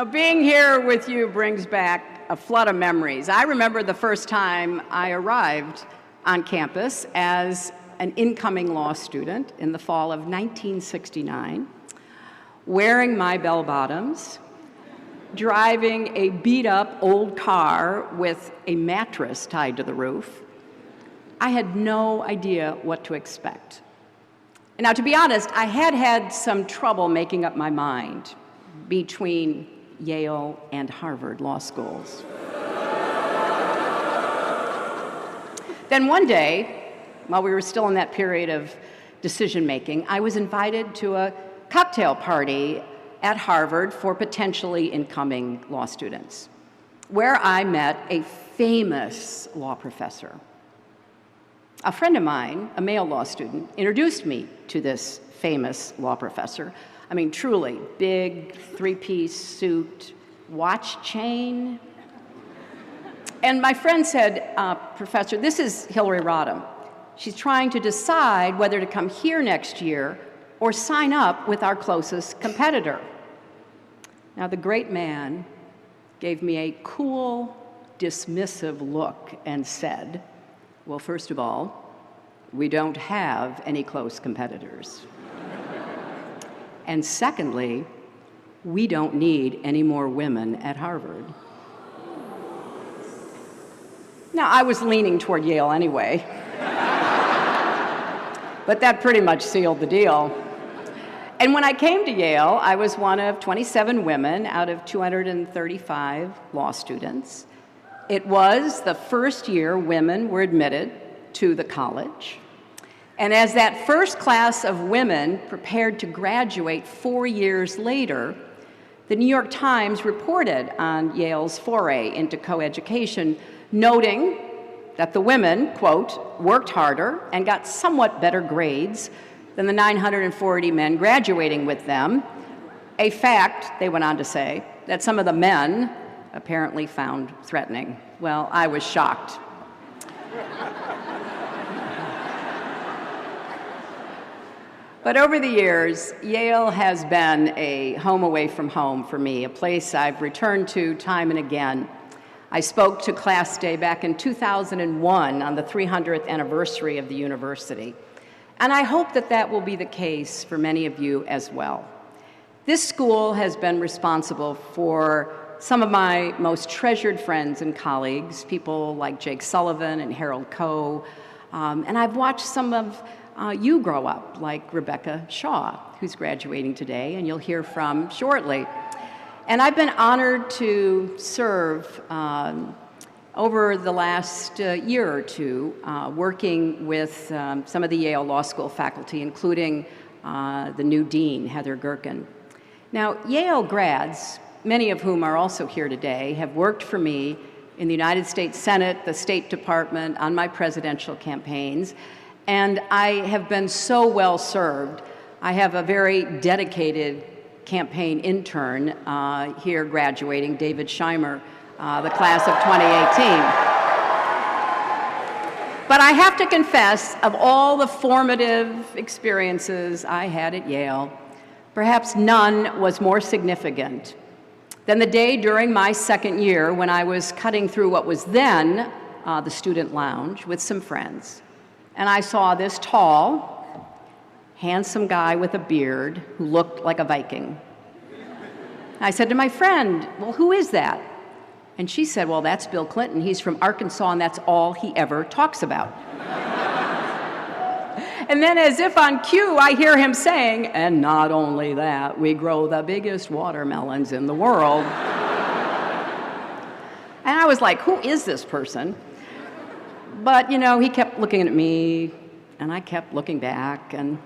Now, being here with you brings back a flood of memories. I remember the first time I arrived on campus as an incoming law student in the fall of 1969, wearing my bell-bottoms, driving a beat-up old car with a mattress tied to the roof. I had no idea what to expect. Now, to be honest, I had had some trouble making up my mind between Yale and Harvard law schools. Then one day, while we were still in that period of decision-making, I was invited to a cocktail party at Harvard for potentially incoming law students, where I met a famous law professor. A friend of mine, a male law student, introduced me to this famous law professor. I mean, truly, big three-piece suit, watch chain. And my friend said, Professor, this is Hillary Rodham. She's trying to decide whether to come here next year or sign up with our closest competitor. Now, the great man gave me a cool, dismissive look and said, well, first of all, we don't have any close competitors. And secondly, we don't need any more women at Harvard. Now, I was leaning toward Yale anyway, but that pretty much sealed the deal. And when I came to Yale, I was one of 27 women out of 235 law students. It was the first year women were admitted to the college. And as that first class of women prepared to graduate 4 years later, the New York Times reported on Yale's foray into coeducation, noting that the women, quote, worked harder and got somewhat better grades than the 940 men graduating with them, a fact, they went on to say, that some of the men apparently found threatening. Well, I was shocked. But over the years, Yale has been a home away from home for me, a place I've returned to time and again. I spoke to Class Day back in 2001 on the 300th anniversary of the university. And I hope that that will be the case for many of you as well. This school has been responsible for some of my most treasured friends and colleagues, people like Jake Sullivan and Harold Koh, and I've watched some of you grow up, like Rebecca Shaw, who's graduating today, and you'll hear from shortly. And I've been honored to serve over the last year or two, working with some of the Yale Law School faculty, including the new dean, Heather Gerken. Now, Yale grads, many of whom are also here today, have worked for me in the United States Senate, the State Department, on my presidential campaigns, and I have been so well served. I have a very dedicated campaign intern here graduating, David Scheimer, the class of 2018. But I have to confess, of all the formative experiences I had at Yale, perhaps none was more significant than the day during my second year when I was cutting through what was then the student lounge with some friends. And I saw this tall, handsome guy with a beard who looked like a Viking. I said to my friend, well, who is that? And she said, well, that's Bill Clinton. He's from Arkansas, and that's all he ever talks about. And then, as if on cue, I hear him saying, and not only that, we grow the biggest watermelons in the world. And I was like, who is this person? But, you know, he kept looking at me, and I kept looking back. And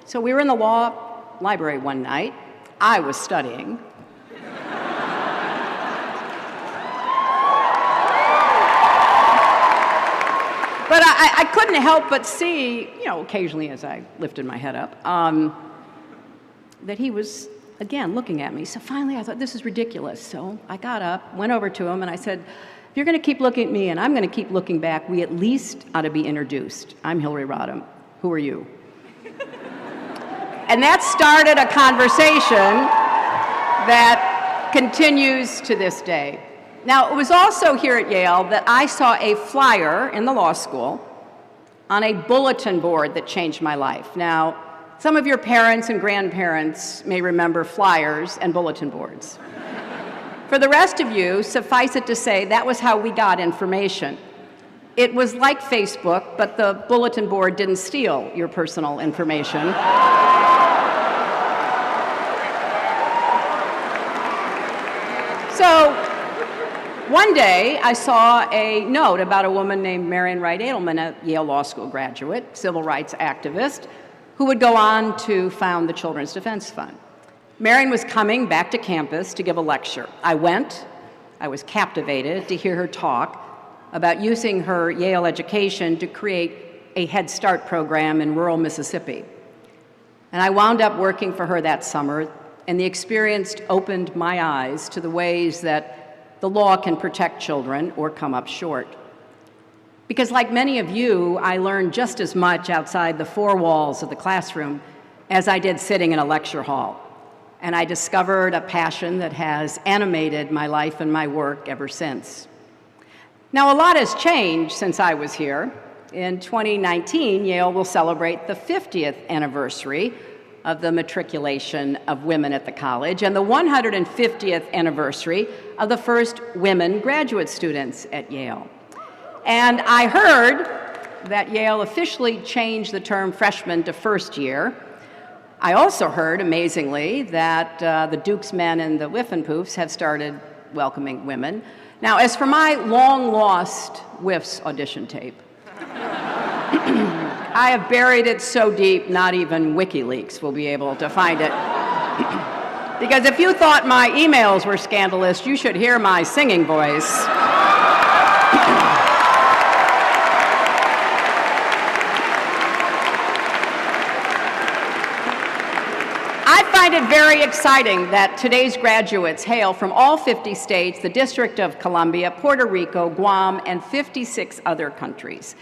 so we were in the law library one night. I was studying. But I couldn't help but see, you know, occasionally as I lifted my head up, that he was, again, looking at me. So finally I thought, this is ridiculous. So I got up, went over to him, and I said, if you're going to keep looking at me and I'm going to keep looking back, we at least ought to be introduced. I'm Hillary Rodham. Who are you? And that started a conversation that continues to this day. Now, it was also here at Yale that I saw a flyer in the law school on a bulletin board that changed my life. Now, some of your parents and grandparents may remember flyers and bulletin boards. For the rest of you, suffice it to say, that was how we got information. It was like Facebook, but the bulletin board didn't steal your personal information. So one day, I saw a note about a woman named Marian Wright Edelman, a Yale Law School graduate, civil rights activist, who would go on to found the Children's Defense Fund. Marian was coming back to campus to give a lecture. I went. I was captivated to hear her talk about using her Yale education to create a Head Start program in rural Mississippi. And I wound up working for her that summer, and the experience opened my eyes to the ways that the law can protect children or come up short. Because like many of you, I learned just as much outside the four walls of the classroom as I did sitting in a lecture hall. And I discovered a passion that has animated my life and my work ever since. Now, a lot has changed since I was here. In 2019, Yale will celebrate the 50th anniversary of the matriculation of women at the college and the 150th anniversary of the first women graduate students at Yale. And I heard that Yale officially changed the term freshman to first year. I also heard, amazingly, that the Duke's men and the Whiffenpoofs have started welcoming women. Now, as for my long-lost Whiffs audition tape, I have buried it so deep, not even WikiLeaks will be able to find it. Because if you thought my emails were scandalous, you should hear my singing voice. I find it very exciting that today's graduates hail from all 50 states, the District of Columbia, Puerto Rico, Guam, and 56 other countries.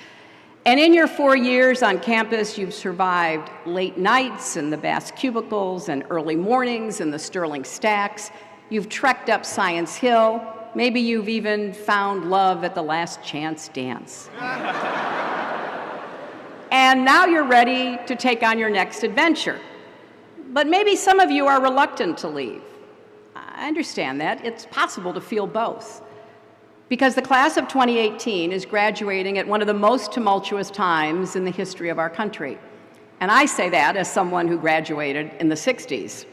And in your 4 years on campus, you've survived late nights in the vast cubicles and early mornings in the Sterling stacks. You've trekked up Science Hill. Maybe you've even found love at the Last Chance dance. And now you're ready to take on your next adventure. But maybe some of you are reluctant to leave. I understand that. It's possible to feel both. Because the class of 2018 is graduating at one of the most tumultuous times in the history of our country. And I say that as someone who graduated in the 60s.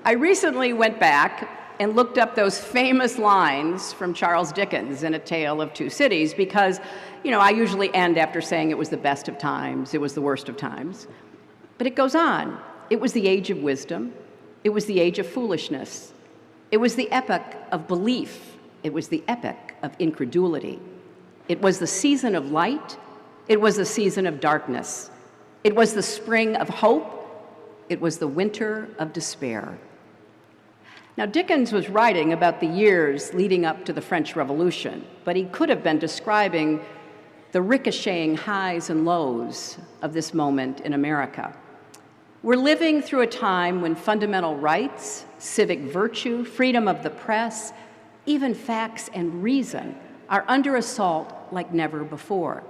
I recently went back and looked up those famous lines from Charles Dickens in A Tale of Two Cities because, I usually end after saying it was the best of times, it was the worst of times. But it goes on. It was the age of wisdom. It was the age of foolishness. It was the epoch of belief. It was the epoch of incredulity. It was the season of light. It was the season of darkness. It was the spring of hope. It was the winter of despair. Now, Dickens was writing about the years leading up to the French Revolution, but he could have been describing the ricocheting highs and lows of this moment in America. We're living through a time when fundamental rights, civic virtue, freedom of the press, even facts and reason are under assault like never before.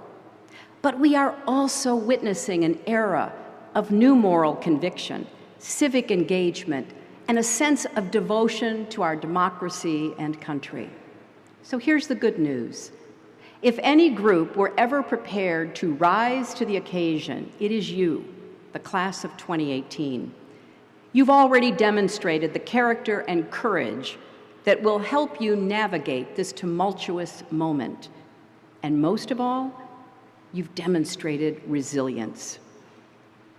But we are also witnessing an era of new moral conviction, civic engagement, and a sense of devotion to our democracy and country. So here's the good news. If any group were ever prepared to rise to the occasion, it is you, the class of 2018. You've already demonstrated the character and courage that will help you navigate this tumultuous moment. And most of all, you've demonstrated resilience.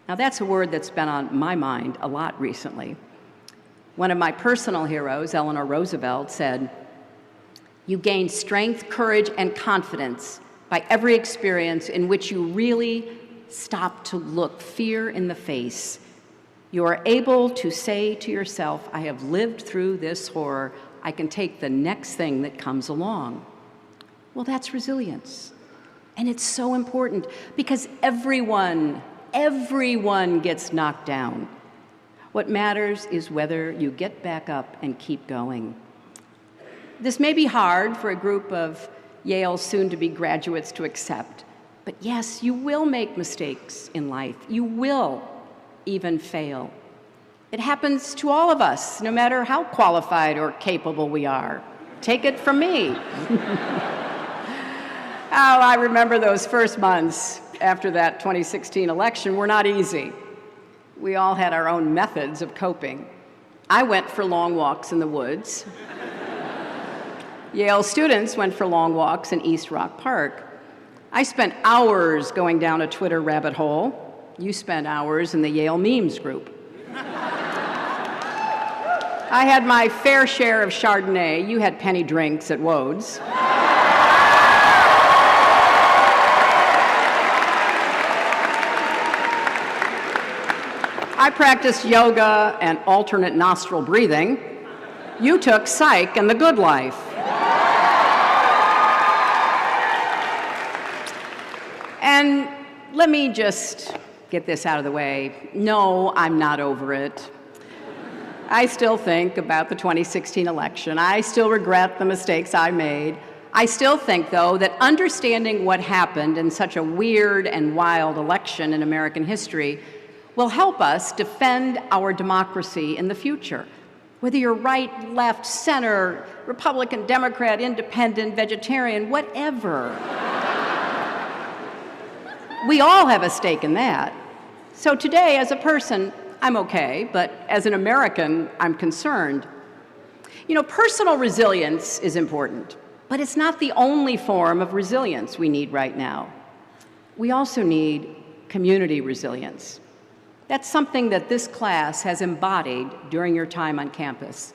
Now, that's a word that's been on my mind a lot recently. One of my personal heroes, Eleanor Roosevelt, said, "You gain strength, courage, and confidence by every experience in which you really stop to look fear in the face. You are able to say to yourself, I have lived through this horror. I can take the next thing that comes along." Well, that's resilience. And it's so important because everyone gets knocked down. What matters is whether you get back up and keep going. This may be hard for a group of Yale soon-to-be graduates to accept, but yes, you will make mistakes in life. You will even fail. It happens to all of us, no matter how qualified or capable we are. Take it from me. Oh, I remember those first months after that 2016 election were not easy. We all had our own methods of coping. I went for long walks in the woods. Yale students went for long walks in East Rock Park. I spent hours going down a Twitter rabbit hole. You spent hours in the Yale memes group. I had my fair share of Chardonnay. You had penny drinks at Wode's. I practiced yoga and alternate nostril breathing. You took psych and the good life. And let me just get this out of the way. No, I'm not over it. I still think about the 2016 election. I still regret the mistakes I made. I still think, though, that understanding what happened in such a weird and wild election in American history will help us defend our democracy in the future. Whether you're right, left, center, Republican, Democrat, independent, vegetarian, whatever. We all have a stake in that. So today, as a person, I'm okay, but as an American, I'm concerned. You know, personal resilience is important, but it's not the only form of resilience we need right now. We also need community resilience. That's something that this class has embodied during your time on campus.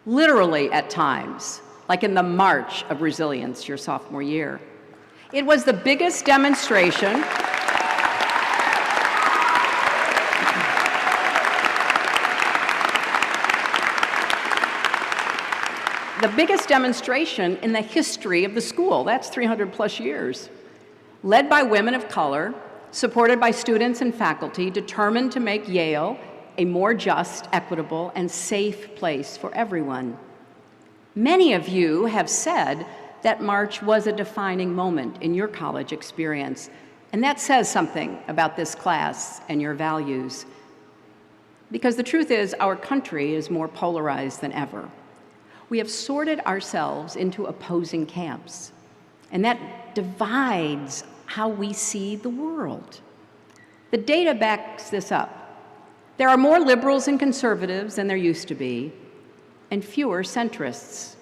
Literally at times, like in the March of Resilience your sophomore year. It was the biggest demonstration in the history of the school. That's 300 plus years. Led by women of color, supported by students and faculty, determined to make Yale a more just, equitable, and safe place for everyone. Many of you have said that March was a defining moment in your college experience, and that says something about this class and your values. Because the truth is, our country is more polarized than ever. We have sorted ourselves into opposing camps, and that divides how we see the world. The data backs this up. There are more liberals and conservatives than there used to be, and fewer centrists.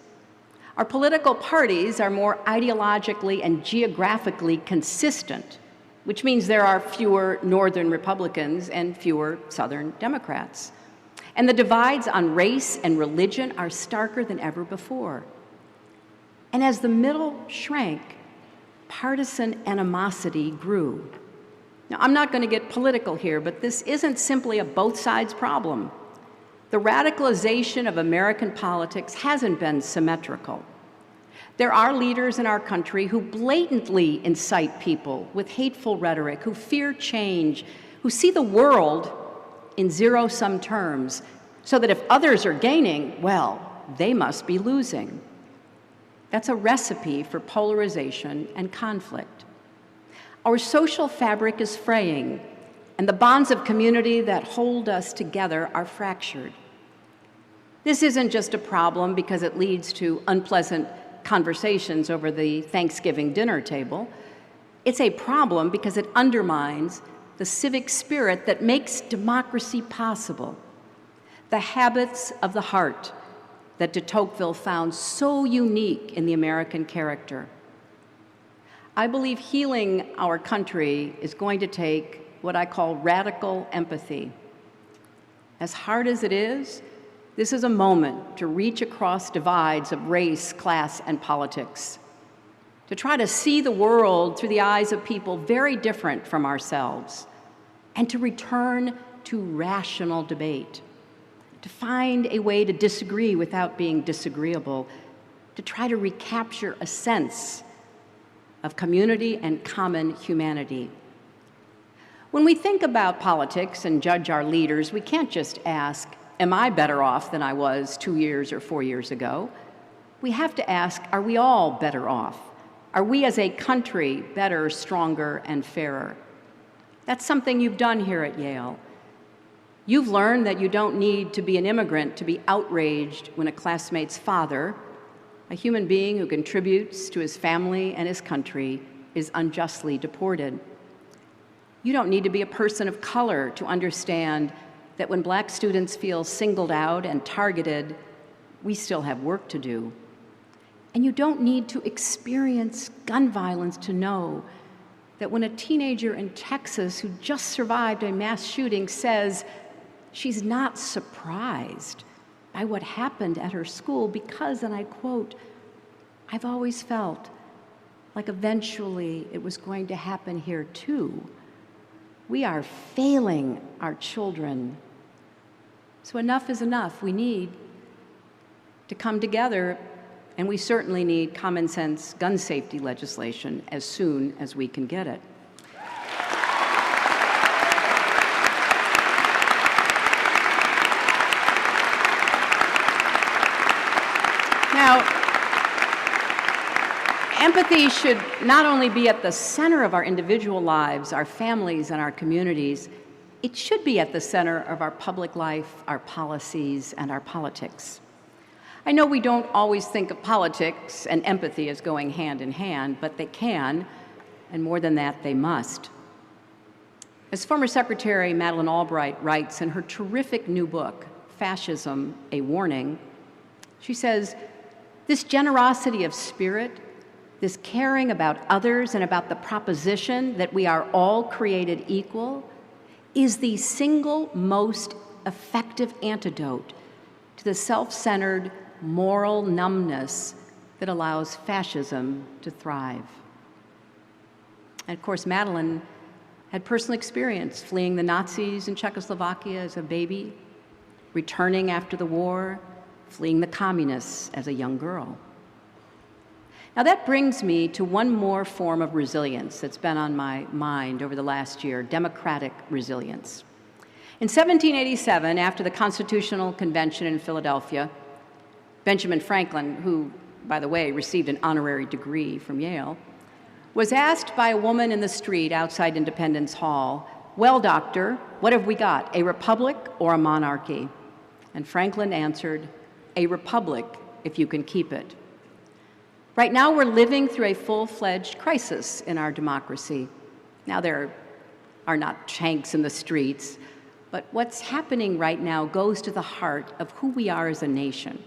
Our political parties are more ideologically and geographically consistent, which means there are fewer Northern Republicans and fewer Southern Democrats. And the divides on race and religion are starker than ever before. And as the middle shrank, partisan animosity grew. Now, I'm not going to get political here, but this isn't simply a both sides problem. The radicalization of American politics hasn't been symmetrical. There are leaders in our country who blatantly incite people with hateful rhetoric, who fear change, who see the world in zero-sum terms, so that if others are gaining, well, they must be losing. That's a recipe for polarization and conflict. Our social fabric is fraying, and the bonds of community that hold us together are fractured. This isn't just a problem because it leads to unpleasant conversations over the Thanksgiving dinner table. It's a problem because it undermines the civic spirit that makes democracy possible, the habits of the heart that de Tocqueville found so unique in the American character. I believe healing our country is going to take what I call radical empathy. As hard as it is, this is a moment to reach across divides of race, class, and politics, to try to see the world through the eyes of people very different from ourselves, and to return to rational debate, to find a way to disagree without being disagreeable, to try to recapture a sense of community and common humanity. When we think about politics and judge our leaders, we can't just ask, am I better off than I was 2 years or 4 years ago? We have to ask, are we all better off? Are we as a country better, stronger, and fairer? That's something you've done here at Yale. You've learned that you don't need to be an immigrant to be outraged when a classmate's father, a human being who contributes to his family and his country, is unjustly deported. You don't need to be a person of color to understand that when Black students feel singled out and targeted, we still have work to do. And you don't need to experience gun violence to know that when a teenager in Texas who just survived a mass shooting says she's not surprised by what happened at her school because, and I quote, "I've always felt like eventually it was going to happen here too." We are failing our children. So enough is enough. We need to come together, and we certainly need common sense gun safety legislation as soon as we can get it. Now, empathy should not only be at the center of our individual lives, our families, and our communities, it should be at the center of our public life, our policies, and our politics. I know we don't always think of politics and empathy as going hand in hand, but they can, and more than that, they must. As former Secretary Madeleine Albright writes in her terrific new book, Fascism, A Warning, she says, "This generosity of spirit, this caring about others and about the proposition that we are all created equal, is the single most effective antidote to the self-centered moral numbness that allows fascism to thrive." And of course, Madeleine had personal experience fleeing the Nazis in Czechoslovakia as a baby, returning after the war, fleeing the communists as a young girl. Now that brings me to one more form of resilience that's been on my mind over the last year, democratic resilience. In 1787, after the Constitutional Convention in Philadelphia, Benjamin Franklin, who, by the way, received an honorary degree from Yale, was asked by a woman in the street outside Independence Hall, "Well, doctor, what have we got, a republic or a monarchy?" And Franklin answered, "A republic, if you can keep it." Right now, we're living through a full-fledged crisis in our democracy. Now, there are not tanks in the streets, but what's happening right now goes to the heart of who we are as a nation.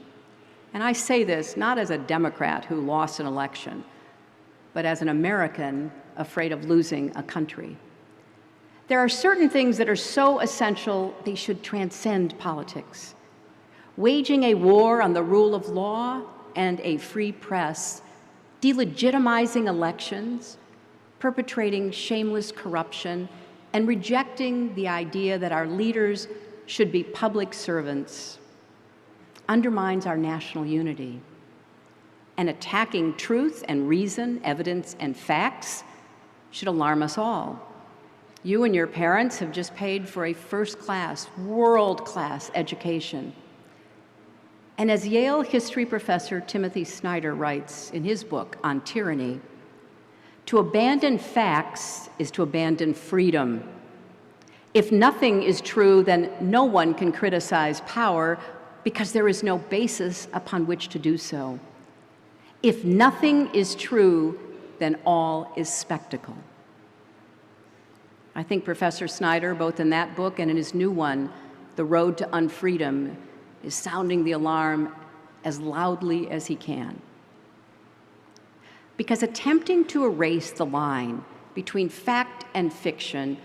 And I say this not as a Democrat who lost an election, but as an American afraid of losing a country. There are certain things that are so essential they should transcend politics. Waging a war on the rule of law and a free press, delegitimizing elections, perpetrating shameless corruption, and rejecting the idea that our leaders should be public servants undermines our national unity. And attacking truth and reason, evidence and facts should alarm us all. You and your parents have just paid for a first-class, world-class education. And as Yale history professor Timothy Snyder writes in his book on tyranny, to abandon facts is to abandon freedom. If nothing is true, then no one can criticize power because there is no basis upon which to do so. If nothing is true, then all is spectacle. I think Professor Snyder, both in that book and in his new one, The Road to Unfreedom, is sounding the alarm as loudly as he can. Because attempting to erase the line between fact and fiction,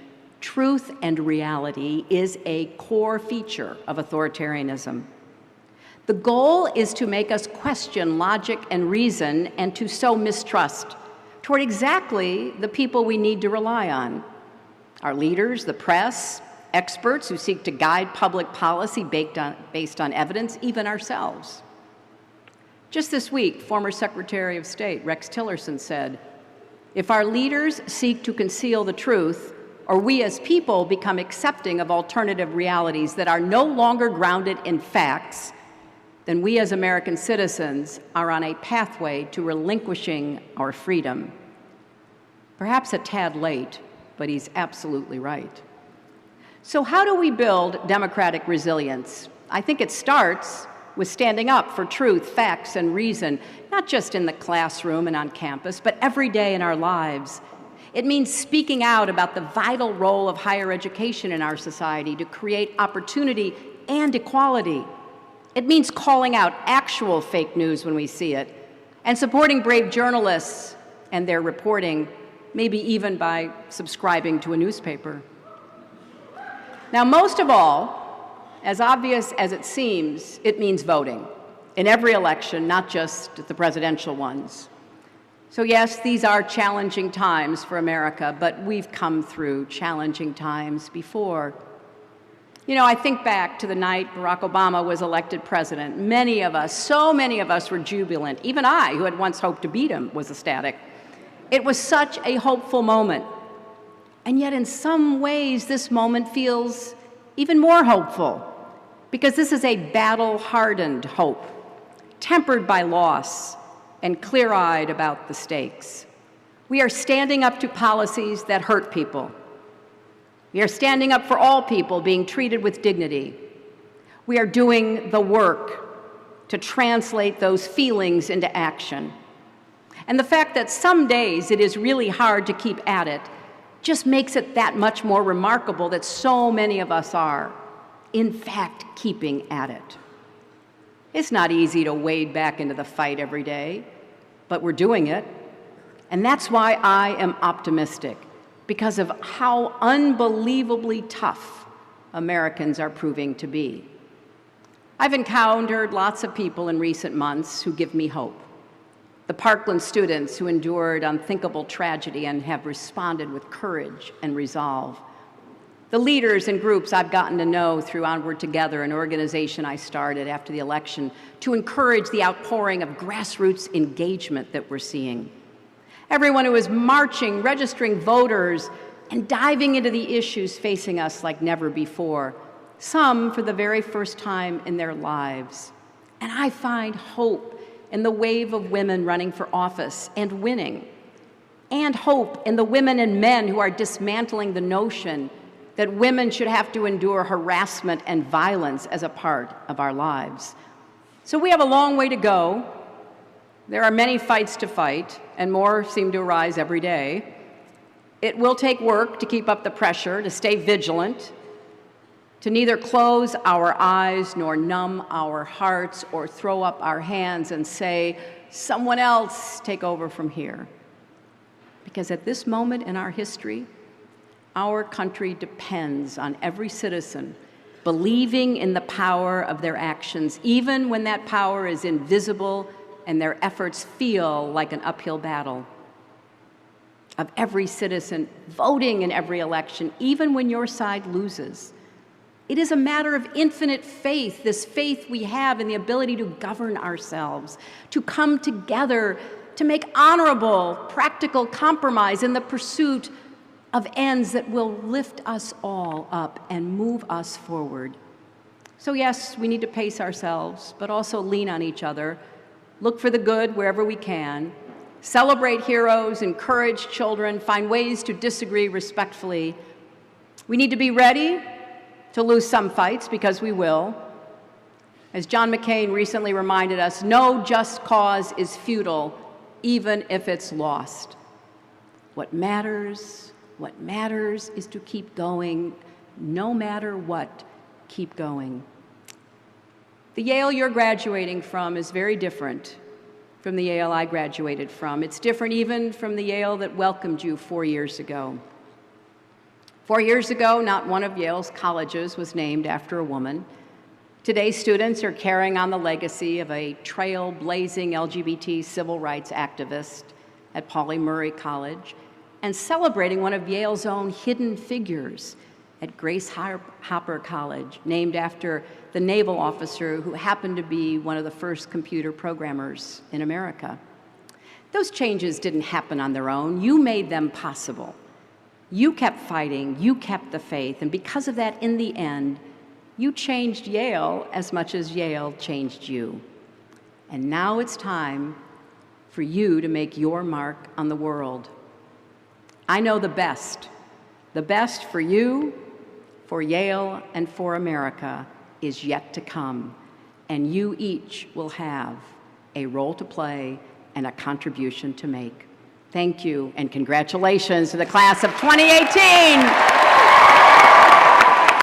truth and reality, is a core feature of authoritarianism. The goal is to make us question logic and reason and to sow mistrust toward exactly the people we need to rely on: our leaders, the press, experts who seek to guide public policy based on evidence, even ourselves. Just this week, former Secretary of State Rex Tillerson said, "If our leaders seek to conceal the truth or we as people become accepting of alternative realities that are no longer grounded in facts, then we as American citizens are on a pathway to relinquishing our freedom. Perhaps a tad late, but he's absolutely right. So how do we build democratic resilience? I think it starts with standing up for truth, facts, and reason, not just in the classroom and on campus, but every day in our lives. It means speaking out about the vital role of higher education in our society to create opportunity and equality. It means calling out actual fake news when we see it, and supporting brave journalists and their reporting, maybe even by subscribing to a newspaper. Now, most of all, as obvious as it seems, it means voting in every election, not just the presidential ones. So yes, these are challenging times for America, but we've come through challenging times before. You know, I think back to the night Barack Obama was elected president. Many of us, so many of us were jubilant. Even I, who had once hoped to beat him, was ecstatic. It was such a hopeful moment. And yet in some ways, this moment feels even more hopeful, because this is a battle-hardened hope, tempered by loss and clear-eyed about the stakes. We are standing up to policies that hurt people. We are standing up for all people being treated with dignity. We are doing the work to translate those feelings into action. And the fact that some days it is really hard to keep at it just makes it that much more remarkable that so many of us are, in fact, keeping at it. It's not easy to wade back into the fight every day, but we're doing it. And that's why I am optimistic, because of how unbelievably tough Americans are proving to be. I've encountered lots of people in recent months who give me hope. The Parkland students who endured unthinkable tragedy and have responded with courage and resolve. The leaders and groups I've gotten to know through Onward Together, an organization I started after the election to encourage the outpouring of grassroots engagement that we're seeing. Everyone who is marching, registering voters, and diving into the issues facing us like never before, some for the very first time in their lives. And I find hope in the wave of women running for office and winning, and hope in the women and men who are dismantling the notion that women should have to endure harassment and violence as a part of our lives. So we have a long way to go. There are many fights to fight, and more seem to arise every day. It will take work to keep up the pressure, to stay vigilant, to neither close our eyes nor numb our hearts or throw up our hands and say, someone else take over from here. Because at this moment in our history, our country depends on every citizen believing in the power of their actions, even when that power is invisible and their efforts feel like an uphill battle. Of every citizen voting in every election, even when your side loses. It is a matter of infinite faith, this faith we have in the ability to govern ourselves, to come together, to make honorable, practical compromise in the pursuit of ends that will lift us all up and move us forward. So yes, we need to pace ourselves, but also lean on each other, look for the good wherever we can, celebrate heroes, encourage children, find ways to disagree respectfully. We need to be ready to lose some fights, because we will. As John McCain recently reminded us, no just cause is futile, even if it's lost. What matters is to keep going, no matter what, keep going. The Yale you're graduating from is very different from the Yale I graduated from. It's different even from the Yale that welcomed you 4 years ago. 4 years ago, not one of Yale's colleges was named after a woman. Today, students are carrying on the legacy of a trailblazing LGBT civil rights activist at Pauli Murray College and celebrating one of Yale's own hidden figures at Grace Hopper College, named after the naval officer who happened to be one of the first computer programmers in America. Those changes didn't happen on their own. You made them possible. You kept fighting, you kept the faith, and because of that, in the end, you changed Yale as much as Yale changed you. And now it's time for you to make your mark on the world. I know the best for you, for Yale, and for America is yet to come, and you each will have a role to play and a contribution to make. Thank you, and congratulations to the class of 2018.